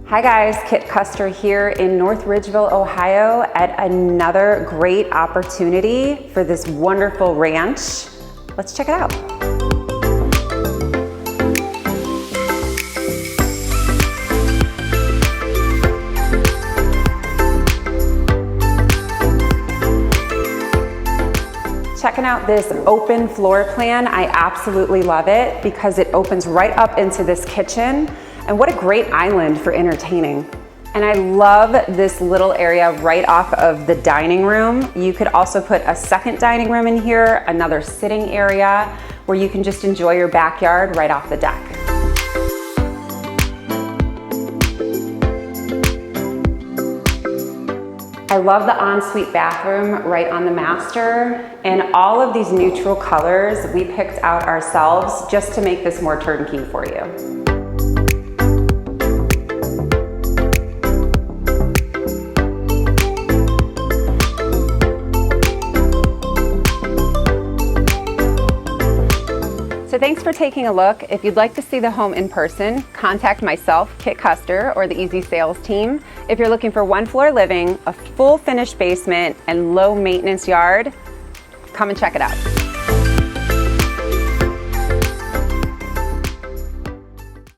Hi guys, Kit Custer here in North Ridgeville, Ohio at another great opportunity for this wonderful ranch. Let's check it out. Checking out this open floor plan, I absolutely love it because it opens right up into this kitchen. And what a great island for entertaining. And I love this little area right off of the dining room. You could also put a second dining room in here, another sitting area where you can just enjoy your backyard right off the deck. I love the ensuite bathroom right on the master, and all of these neutral colors we picked out ourselves just to make this more turnkey for you. So thanks for taking a look. If you'd like to see the home in person, contact myself, Kit Custer, or the Easy Sales team. If you're looking for one floor living, a full finished basement, and low maintenance yard, come and check it out.